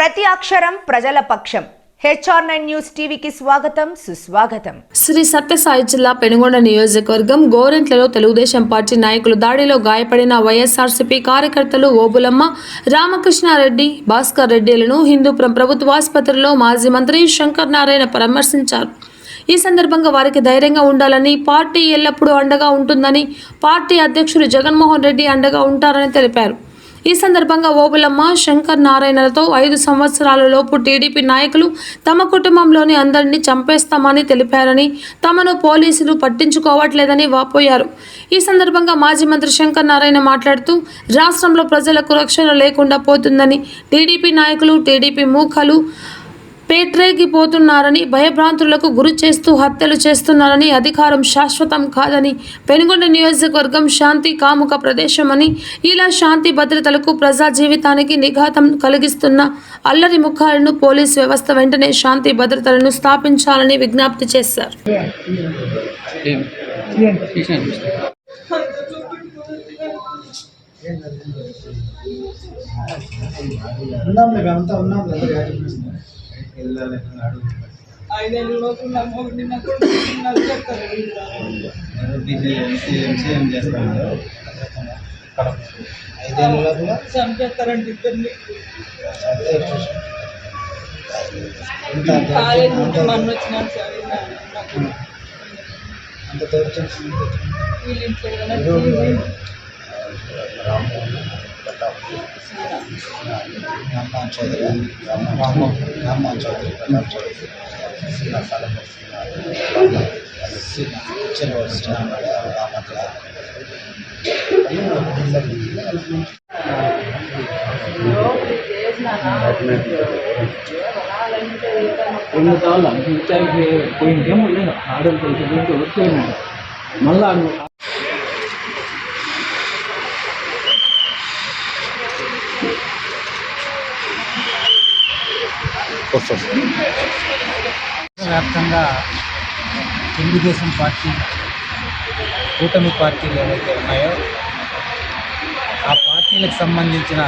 ప్రతి అక్షరం ప్రజల పక్షం. HR9 న్యూస్ టీవీకి స్వాగతం, సుస్వాగతం. శ్రీ సత్యసాయి జిల్లా పెనుగొండ నియోజకవర్గం గోరెంట్లలో తెలుగుదేశం పార్టీ నాయకులు దాడిలో గాయపడిన వైఎస్ఆర్సీపీ కార్యకర్తలు ఓబులమ్మ, రామకృష్ణారెడ్డి, భాస్కర్ రెడ్డిలను హిందూపురం ప్రభుత్వ ఆసుపత్రిలో మాజీ మంత్రి శంకర్ నారాయణ పరామర్శించారు. ఈ సందర్భంగా వారికి ధైర్యంగా ఉండాలని, పార్టీ ఎల్లప్పుడూ అండగా ఉంటుందని, పార్టీ అధ్యక్షుడు జగన్మోహన్ రెడ్డి అండగా ఉంటారని తెలిపారు. ఈ సందర్భంగా ఓబులమ్మ, శంకర్ నారాయణలతో 5 సంవత్సరాల లోపు టీడీపీ నాయకులు తమ కుటుంబంలోని అందరినీ చంపేస్తామని తెలిపారని, తమను పోలీసులు పట్టించుకోవట్లేదని వాపోయారు. ఈ సందర్భంగా మాజీ మంత్రి శంకర్ నారాయణ మాట్లాడుతూ రాష్ట్రంలో ప్రజలకు రక్షణ లేకుండా పోతుందని, టీడీపీ నాయకులు, టీడీపీ మూకలు పేట్రేగిపోతున్నారని, భయభ్రాంతులకు గురి చేస్తూ హత్యలు చేస్తున్నారని, అధికారం శాశ్వతం కాదని, పెనుగొండ నియోజకవర్గం శాంతి కాముక ప్రదేశమని, ఇలా శాంతి భద్రతలకు, ప్రజా జీవితానికి నిఘాతం కలిగిస్తున్న అల్లరి ముఖాలను పోలీసు వ్యవస్థ వెంటనే శాంతి భద్రతలను స్థాపించాలని విజ్ఞప్తి చేశారు. చంపేస్తారండి ఇద్దరిని. మన వచ్చినాను సార్ వీళ్ళ ఇంట్లో రామ్మోహన్ చౌదరి పోయిందేమో లేదు ఆడలు వచ్చేయండి మళ్ళా వ్యాప్తంగా తెలుగుదేశం పార్టీ, కూటమి పార్టీలు ఏవైతే ఉన్నాయో ఆ పార్టీలకు సంబంధించిన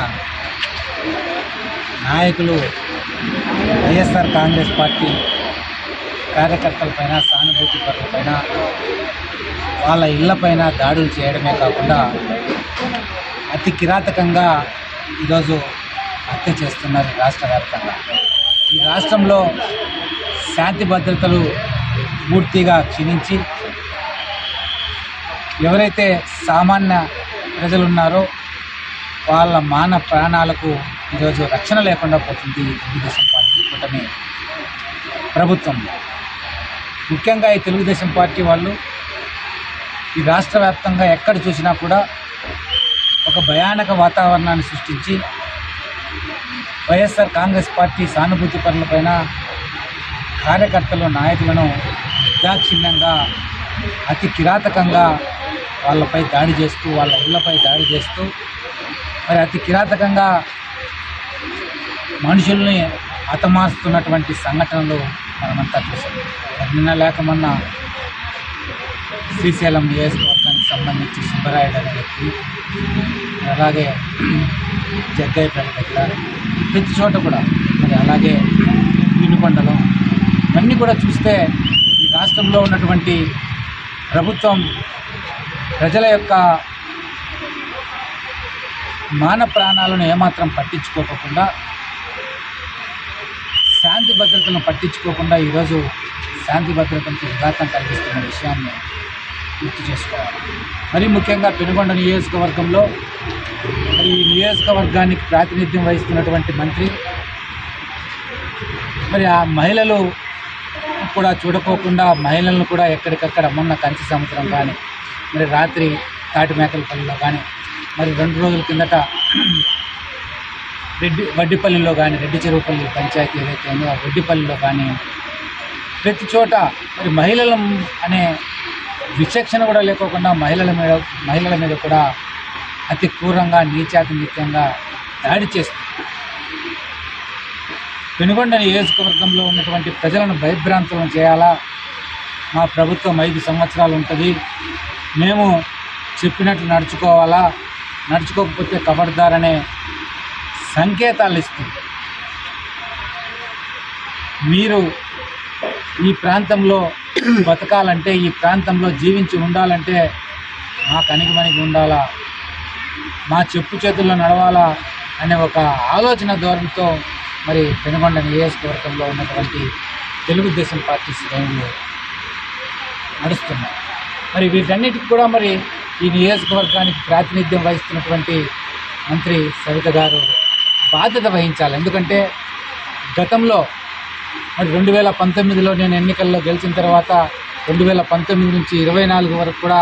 నాయకులు వైఎస్ఆర్ కాంగ్రెస్ పార్టీ కార్యకర్తలపైన, సానుభూతి పరులపైన, వాళ్ళ ఇళ్లపైన దాడులు చేయడమే కాకుండా అతి కిరాతకంగా ఈరోజు హత్య చేస్తున్నారు రాష్ట్ర వ్యాప్తంగా. ఈ రాష్ట్రంలో శాంతి భద్రతలు పూర్తిగా క్షీణించి ఎవరైతే సామాన్య ప్రజలు ఉన్నారో వాళ్ళ మాన ప్రాణాలకు ఈరోజు రక్షణ లేకుండా పోతుంది తెలుగుదేశం పార్టీ కూటమి ప్రభుత్వం. ముఖ్యంగా ఈ తెలుగుదేశం పార్టీ వాళ్ళు ఈ రాష్ట్ర వ్యాప్తంగా ఎక్కడ చూసినా కూడా ఒక భయానక వాతావరణాన్ని సృష్టించి వైఎస్ఆర్ కాంగ్రెస్ పార్టీ సానుభూతి పరులపైన, కార్యకర్తలు, నాయకులను నిర్దాక్షిణ్యంగా, అతి కిరాతకంగా వాళ్ళపై దాడి చేస్తూ, వాళ్ళ ఇళ్లపై దాడి చేస్తూ, మరి అతి కిరాతకంగా మనుషుల్ని హతమారుస్తున్నటువంటి సంఘటనలు మనమంతా చూసాం. నిన్న లేక మొన్న శ్రీశైలం నియోజకవర్గానికి సంబంధించి సుబ్బరాయుడు అనే వ్యక్తి, అలాగే జగ్గయ్యపేట దగ్గర, ప్రతి చోట కూడా, మరి అలాగే వినుకొండలో, ఇవన్నీ కూడా చూస్తే ఈ రాష్ట్రంలో ఉన్నటువంటి ప్రభుత్వం ప్రజల యొక్క మాన ప్రాణాలను ఏమాత్రం పట్టించుకోకుండా, శాంతి భద్రతలను పట్టించుకోకుండా ఈరోజు శాంతి భద్రతలకు విఘాతం కలిగిస్తున్న విషయాన్ని గుర్తు చేసుకోవాలి. మరి ముఖ్యంగా పెనుగొండ నియోజకవర్గంలో మరి ఈ నియోజకవర్గానికి ప్రాతినిధ్యం వహిస్తున్నటువంటి మంత్రి మరి ఆ మహిళలు కూడా చూడకోకుండా మహిళలను కూడా ఎక్కడికక్కడ మొన్న కంచి సముద్రం కానీ, మరి రాత్రి తాటిమేకలపల్లిలో కానీ, మరి 2 రోజుల కిందట వడ్డిపల్లిలో కానీ, రెడ్డి చెరువుపల్లి పంచాయతీ ఏదైతే ఉందో ఆ వడ్డిపల్లిలో కానీ, ప్రతి చోట మరి మహిళల అనే విచక్షణ కూడా లేకోకుండా మహిళల మీద కూడా అతి క్రూరంగా, నీచాతి నీచంగా దాడి చేస్తుంది. పెనుగొండ నియోజకవర్గంలో ఉన్నటువంటి ప్రజలను భయభ్రాంతులను చేయాలా, మా ప్రభుత్వం 5 సంవత్సరాలు ఉంటుంది, మేము చెప్పినట్లు నడుచుకోవాలా, నడుచుకోకపోతే ఖబర్దార్ అనే సంకేతాలు ఇస్తుంది. మీరు ఈ ప్రాంతంలో బతకాలంటే, ఈ ప్రాంతంలో జీవించి ఉండాలంటే మా కనిగిమనిగి ఉండాలా, మా చెప్పు చేతుల్లో నడవాలా అనే ఒక ఆలోచన ధోరణితో మరి పెనుగొండ నియోజకవర్గంలో ఉన్నటువంటి తెలుగుదేశం పార్టీ శ్రేణులు నడుస్తున్నాయి. మరి వీటన్నిటికి కూడా మరి ఈ నియోజకవర్గానికి ప్రాతినిధ్యం వహిస్తున్నటువంటి మంత్రి సవిత గారు బాధ్యత వహించాలి. ఎందుకంటే గతంలో మరి 2019లో నేను ఎన్నికల్లో గెలిచిన తర్వాత 2019 నుంచి 24 వరకు కూడా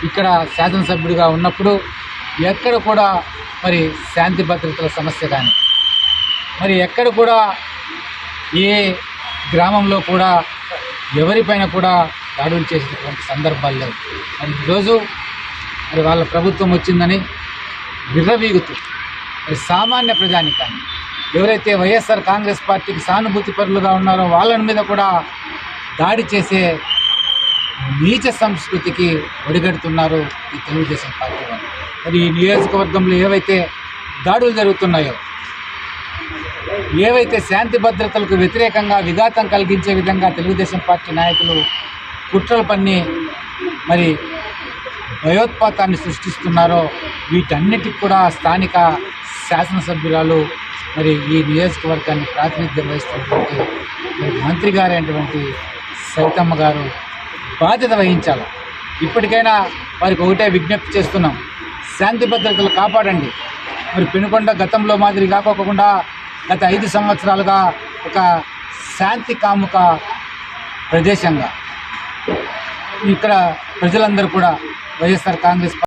ఇక్కడ శాసనసభ్యుడిగా ఉన్నప్పుడు ఎక్కడ కూడా మరి శాంతి భద్రతల సమస్య కానీ, మరి ఎక్కడ కూడా ఏ గ్రామంలో కూడా ఎవరిపైన కూడా దాడులు చేసేటువంటి సందర్భాలు లేవు. మరి ఈరోజు మరి వాళ్ళ ప్రభుత్వం వచ్చిందని విర్రవీగుతూ మరి సామాన్య ప్రజానికాన్ని, ఎవరైతే వైఎస్ఆర్ కాంగ్రెస్ పార్టీకి సానుభూతి పరులుగా ఉన్నారో వాళ్ళ మీద కూడా దాడి చేసే నీచ సంస్కృతికి ఒడిగడుతున్నారు ఈ తెలుగుదేశం పార్టీ వాళ్ళు. మరి ఈ నియోజకవర్గంలో ఏవైతే దాడులు జరుగుతున్నాయో, ఏవైతే శాంతి భద్రతలకు వ్యతిరేకంగా విఘాతం కలిగించే విధంగా తెలుగుదేశం పార్టీ నాయకులు కుట్రలు పన్ని మరి భయోత్పాతాన్ని సృష్టిస్తున్నారో, వీటన్నిటికి కూడా స్థానిక శాసనసభ్యురాలు మరి ఈ నియోజకవర్గాన్ని ప్రాతినిధ్యం వహిస్తున్నటువంటి మరి మంత్రి గారైనటువంటి సవితమ్మ గారు బాధ్యత వహించాలి. ఇప్పటికైనా వారికి ఒకటే విజ్ఞప్తి చేస్తున్నాం, శాంతి భద్రతలు కాపాడండి. మరి పెనుకొండ గతంలో మాదిరి కాకోకుండా గత 5 సంవత్సరాలుగా ఒక శాంతి కాముక ప్రదేశంగా ఇక్కడ ప్రజలందరూ కూడా వైఎస్ఆర్ కాంగ్రెస్